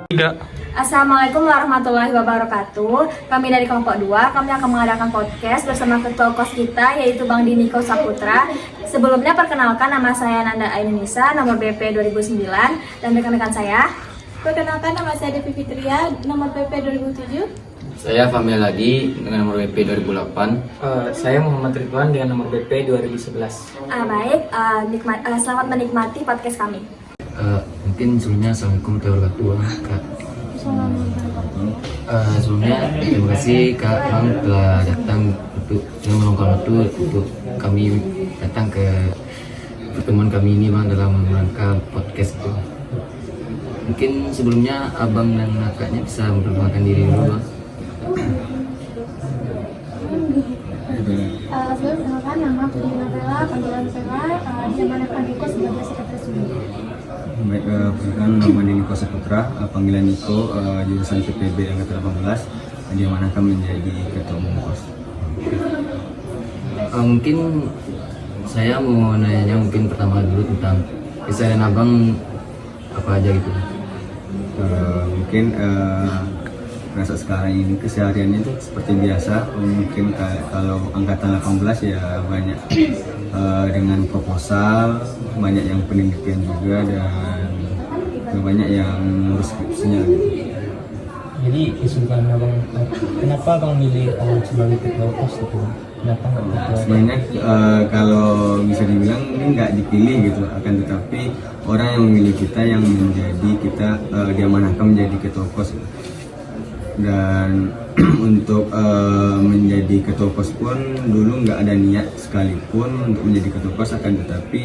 Tiga. Assalamualaikum warahmatullahi wabarakatuh. Kami dari kelompok 2, kami akan mengadakan podcast bersama ketua kos kita yaitu Bang Diniko Saputra. Sebelumnya perkenalkan, nama saya Nanda Ainunisa, nomor BP 2009, dan rekan-rekan saya. Perkenalkan, nama saya Devi Fitria, nomor BP 2007. Saya Fahmi lagi dengan nomor BP 2008. Saya Muhammad Ridwan dengan nomor BP 2011. Selamat menikmati podcast kami. Mungkin sebelumnya Assalamualaikum warahmatullahi wabarakatuh Kak. Sebelumnya terima kasih Kak Bang telah datang untuk meluangkan waktu untuk kami datang ke pertemuan kami ini Bang dalam rangka podcast itu. Mungkin sebelumnya Abang dan kakaknya bisa memperkenalkan diri dulu Bang. Perkenalkan, nama aku Dina Vela, panggilan Vela, diamanahkan Niko sebagai sekretaris unit. Baik, perkenalkan nama Niko Saputra, panggilan Niko, jurusan PPB angkatan 18, diamanahkan menjadi ketua umum KOS. Mungkin saya mau nanya mungkin pertama dulu tentang keseharian Abang apa aja gitu. Mungkin rasa sekarang ini kesehariannya itu seperti biasa. Mungkin kalau angkatan 18 ya banyak dengan proposal, banyak yang penelitian juga, dan banyak yang ngurus skripsinya gitu. Jadi kesibukan Abang, kenapa Abang milih sebagai ketua KOS gitu? Kenapa nggak ketua? Sebenarnya kalau bisa dibilang ini nggak dipilih gitu, akan tetapi orang yang memilih kita yang menjadi kita diamanahkan menjadi ketua KOS. Dan untuk menjadi ketua KOS pun dulu nggak ada niat sekalipun untuk menjadi ketua KOS, akan tetapi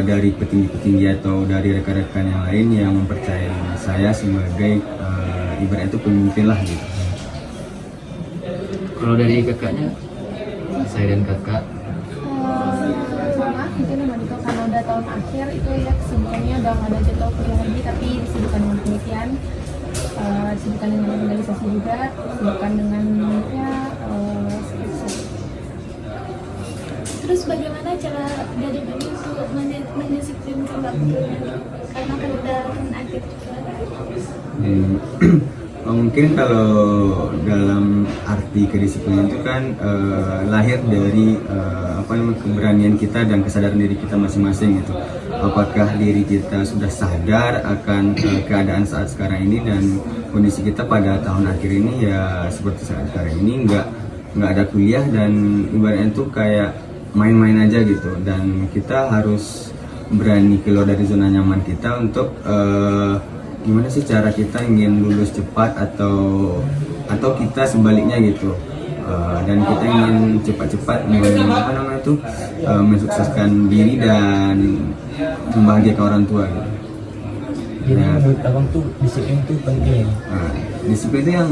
dari petinggi-petinggi atau dari rekan-rekan yang lain yang mempercayai saya sebagai ibarat itu pemimpin lah gitu. Kalau dari kakaknya, saya dan kakak. Sama, mungkin nama Niko karena udah tahun akhir itu ya kesibukannya udah nggak ada jadwal kuliah lagi, tapi disibukkan dengan penelitian, disibukkan dengan organisasi juga, disibukkan dengan skripsi. Terus bagaimana cara dari Bani untuk mendisiplinkan waktunya? Karena kan udah aktif. Mungkin kalau dalam arti kedisiplinan itu kan lahir dari keberanian kita dan kesadaran diri kita masing-masing gitu. Apakah diri kita sudah sadar akan keadaan saat sekarang ini dan kondisi kita pada tahun akhir ini ya seperti saat sekarang ini nggak ada kuliah dan ibaratnya itu kayak main-main aja gitu, dan kita harus berani keluar dari zona nyaman kita untuk gimana sih cara kita ingin lulus cepat atau kita sebaliknya gitu, dan kita ingin cepat-cepat mensukseskan diri dan membahagiakan orang tua gitu. Jadi menurut Abang tuh disiplin tuh penting. Disiplin itu yang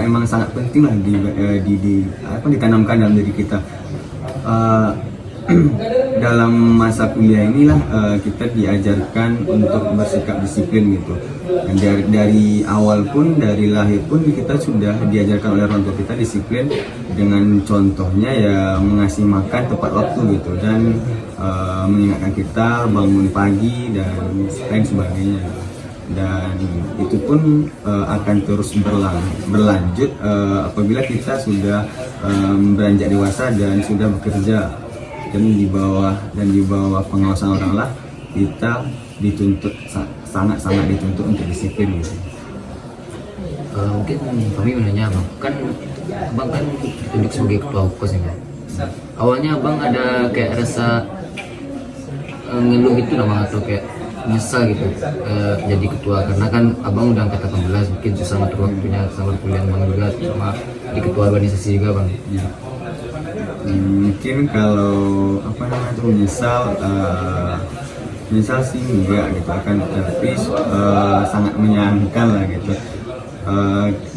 emang sangat penting lah ditanamkan dalam diri kita. Dalam masa kuliah inilah kita diajarkan untuk bersikap disiplin gitu. Dan dari awal pun, dari lahir pun kita sudah diajarkan oleh orang tua kita disiplin, dengan contohnya ya mengasih makan tepat waktu gitu, dan mengingatkan kita bangun pagi dan lain sebagainya. Dan itu pun akan terus berlanjut apabila kita sudah beranjak dewasa dan sudah bekerja, dan di bawah pengawasan orang lah, kita dituntut sangat dituntut untuk disiplin gitu. Mungkin kami menanya Abang kan ditunjuk sebagai ketua KOS ya Bang. Awalnya Abang ada kayak rasa ngeluh gitu Bang, atau kayak nyesal gitu jadi ketua, karena kan Abang udah angkatan 18, mungkin susah ngatur waktunya sama kuliah Bang juga, sama di ketua organisasi juga Bang. Mungkin kalau menyesal sih enggak gitu, akan tetapi sangat menyayangkan lah gitu,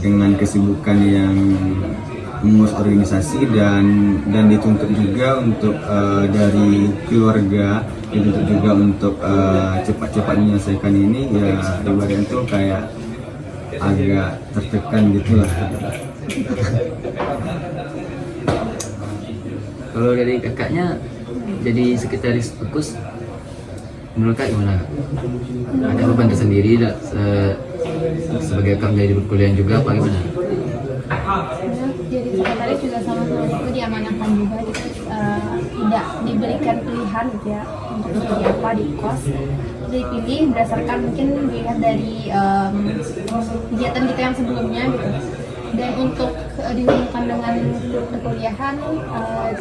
dengan kesibukan yang mengurus organisasi dan dituntut juga untuk dari keluarga, dituntut juga untuk cepat-cepat menyelesaikan ini, ya ibaratnya itu kayak agak tertekan gitulah. Kalau dari kakaknya jadi sekretaris KOS, menurut kak gimana? Ada beban tersendiri sebagai kakak menjadi perkuliahan juga apa gimana? Jadi sekretaris juga sama-sama itu diamanahkan juga, kita tidak diberikan pilihan gitu ya untuk menjadi apa di kos. Dipilih berdasarkan mungkin dilihat dari kegiatan kita yang sebelumnya gitu. Dan untuk dihubungkan dengan perkuliahan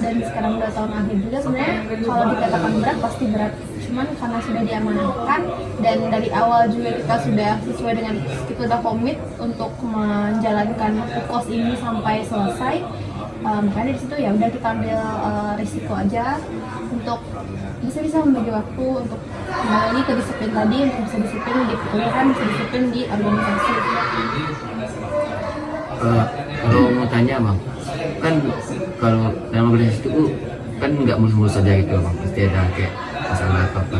dan sekarang udah tahun akhir juga, sebenarnya kalau dikatakan berat pasti berat, cuman karena sudah diamanahkan dan dari awal juga kita sudah sesuai dengan, kita udah komit untuk menjalankan kos ini sampai selesai, makanya dari situ ya udah kita ambil risiko aja untuk bisa membagi waktu untuk kembali ke disiplin tadi, untuk bisa disiplin di perkuliahan, bisa disiplin di organisasi. Kalau mau tanya bang, kan kalau dalam organisasi itu kan nggak mulus-mulus saja gitu bang, pasti ada kayak masalah apa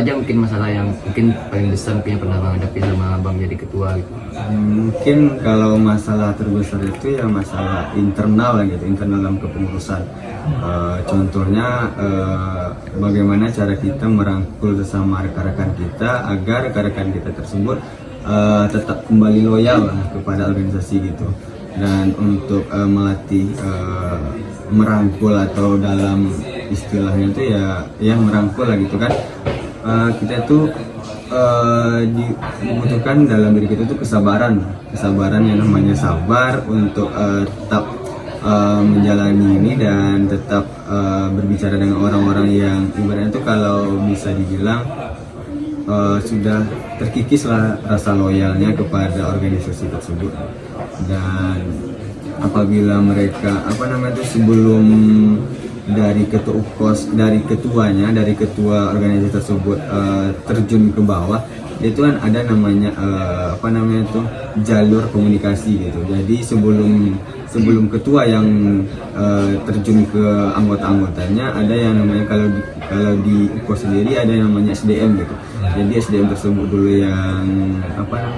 aja, mungkin masalah yang mungkin paling besar mungkin yang pernah bang hadapi sama bang jadi ketua gitu. Mungkin kalau masalah terbesar itu ya masalah internal lah gitu, internal dalam kepengurusan. Contohnya bagaimana cara kita merangkul sesama rekan-rekan kita agar rekan-rekan kita tersebut tetap kembali loyal lah kepada organisasi gitu. Dan untuk melatih merangkul atau dalam istilahnya itu ya merangkul lah gitu kan, kita tuh dibutuhkan dalam diri kita tuh kesabaran yang namanya sabar untuk tetap menjalani ini dan tetap berbicara dengan orang-orang yang ibaratnya tuh kalau bisa dibilang sudah terkikis lah rasa loyalnya kepada organisasi tersebut. Dan apabila mereka sebelum dari ketua organisasi tersebut terjun ke bawah, itu kan ada namanya jalur komunikasi gitu. Jadi sebelum ketua yang terjun ke anggota-anggotanya, ada yang namanya kalau di UKOS sendiri ada yang namanya SDM gitu. Jadi SDM tersebut dulu yang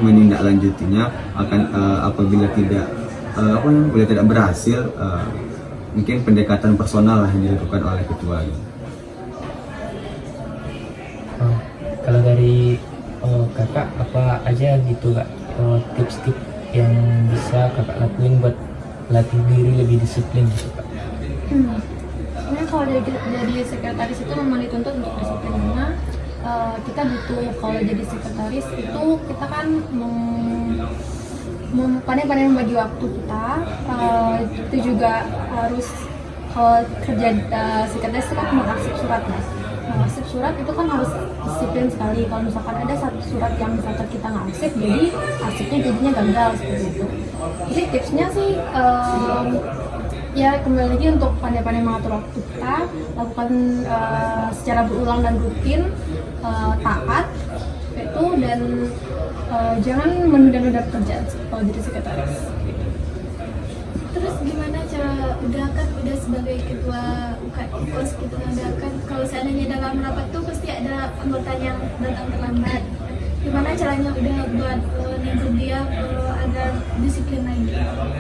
menindaklanjutinya akan apabila tidak berhasil, mungkin pendekatan personal lah yang dilakukan oleh ketua gitu. Kalau dari kakak apa aja gitu kak, tips-tips yang bisa kakak lakuin buat latih diri lebih disiplin gitu kak? Sebenarnya kalau dari sekretaris itu memang dituntut untuk disiplin, karena kita butuh, kalau jadi sekretaris itu kita kan pandai-pandai membagi waktu kita. Itu juga harus, kalau kerja sekretaris itu kan mengarsip surat ya. Mengarsip surat itu kan harus disiplin sekali. Kalau misalkan ada satu surat yang misalkan kita nggak arsip, jadi arsipnya jadinya gagal seperti itu. Jadi tipsnya sih ya kembali lagi untuk pandai-pandai mengatur waktu kita, lakukan secara berulang dan rutin, taat itu, dan jangan menunda-nunda pekerjaan kalau jadi sekretaris. Terus gimana cara udah sebagai ketua UKOS gitu, kan kalau seandainya dalam rapat tuh pasti ada anggota yang datang terlambat. Gimana caranya udah buat negur dia agar disiplin lagi,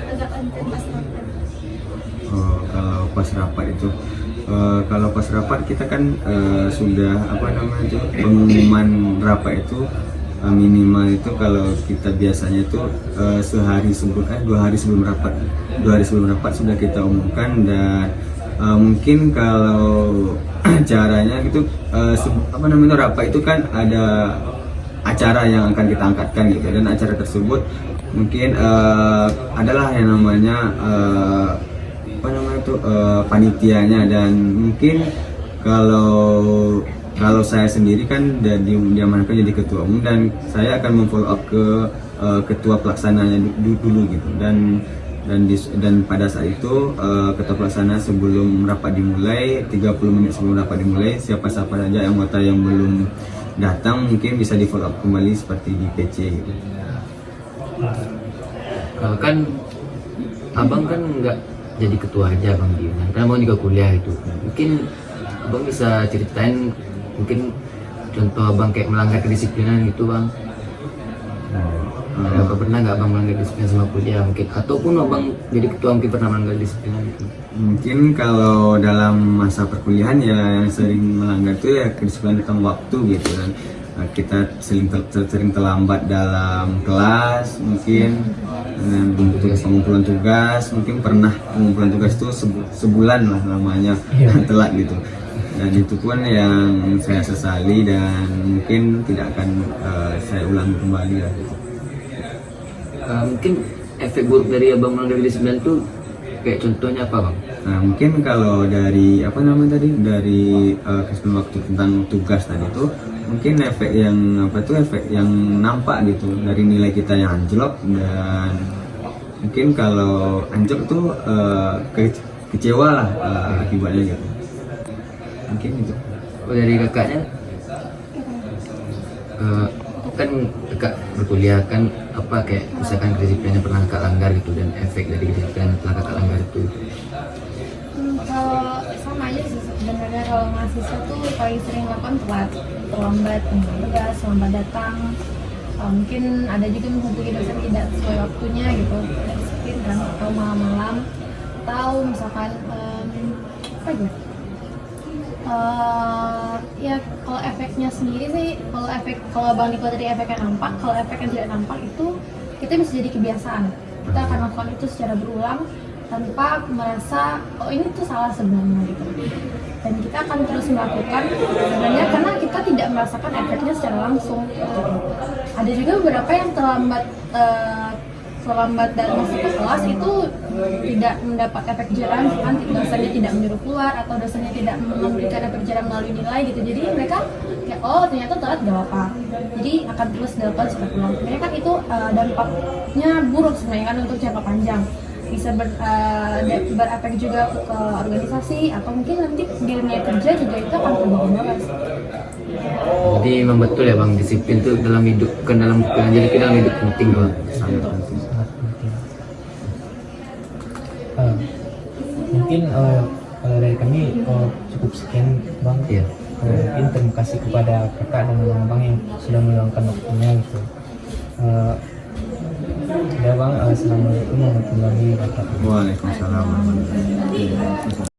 agak konten pas rapat? Kalau pas rapat kita kan sudah pengumuman rapat itu minimal itu, kalau kita biasanya itu 2 hari sebelum rapat sudah kita umumkan. Dan mungkin kalau caranya gitu, rapat itu kan ada acara yang akan kita angkatkan gitu, dan acara tersebut mungkin adalah yang namanya panitianya. Dan mungkin kalau saya sendiri kan diamankan jadi ketua umum, dan saya akan memfollow up ke ketua pelaksananya dulu gitu. Dan pada saat itu ketua pelaksana sebelum rapat dimulai, 30 menit sebelum rapat dimulai, siapa-siapa saja anggota yang belum datang mungkin bisa di follow up kembali seperti di PC gitu. Kan abang kan nggak jadi ketua aja bang Dio, kan abang juga kuliah itu. Mungkin abang bisa ceritain mungkin contoh abang kayak melanggar kedisiplinan gitu bang. Apa pernah nggak abang melanggar disiplin sama kuliah mungkin, ataupun abang jadi ketua mungkin pernah melanggar disiplinan gitu? Mungkin kalau dalam masa perkuliahan ya yang sering melanggar itu ya kedisiplinan tentang waktu gitu. Dan kita sering terlambat dalam kelas mungkin, dengan pengumpulan tugas mungkin pernah pengumpulan tugas itu sebulan lah lamanya telat gitu, dan itu pun yang saya sesali dan mungkin tidak akan saya ulangi kembali lah. Mungkin efek buruk dari abang melanggar disiplin tuh kayak contohnya apa bang? Nah mungkin kalau dari apa namanya tadi, dari kesempatan waktu tentang tugas tadi itu mungkin efek yang nampak gitu dari nilai kita yang anjlok, dan mungkin kalau anjlok tuh kecewa lah akibatnya gitu, mungkin itu. Dari kakaknya, kan kakak berkuliah kan apa kayak misalkan kedisiplinan yang pernah kakak langgar gitu, dan efek dari kedisiplinan yang telah kakak langgar itu. Kalau sama aja sih sebenarnya, kalau mahasiswa tuh paling sering lakukan terlambat tugas, terlambat datang. Mungkin ada juga menghubungi dosen tidak sesuai waktunya gitu, tidak disiplin kan, atau malam-malam, atau misalkan apa gitu. Ya kalau efeknya sendiri sih, kalau Bang Niko tadi efeknya nampak, kalau efek yang tidak nampak itu kita bisa jadi kebiasaan. Kita akan lakukan itu secara berulang tanpa merasa oh ini tuh salah sebenarnya gitu, dan kita akan terus melakukan sebenarnya karena kita tidak merasakan efeknya secara langsung. Ada juga beberapa yang terlambat dan masuk ke kelas itu tidak mendapat efek jerah, kan dosennya tidak menyuruh keluar atau dosennya tidak memberikan efek jerah melalui nilai gitu, jadi mereka kayak oh ternyata telat gak apa, jadi akan terus dilakukan secara ulang. Sebenarnya kan itu dampaknya buruk sebenarnya kan untuk jangka panjang, bisa berefek juga ke organisasi atau mungkin nanti di dunia kerja juga itu akan berubah. Jadi memang betul ya bang, disiplin tuh dalam hidup, bukan dalam kuliah jadi dalam hidup penting bang. Sangat penting. Sangat penting. Mungkin kalau dari kami cukup sekian bang. Iya. Mungkin terima kasih kepada kakak dan abang yang sudah meluangkan waktunya gitu. Ya bang, assalamualaikum warahmatullahi wabarakatuh. Waalaikumsalam warahmatullahi wabarakatuh.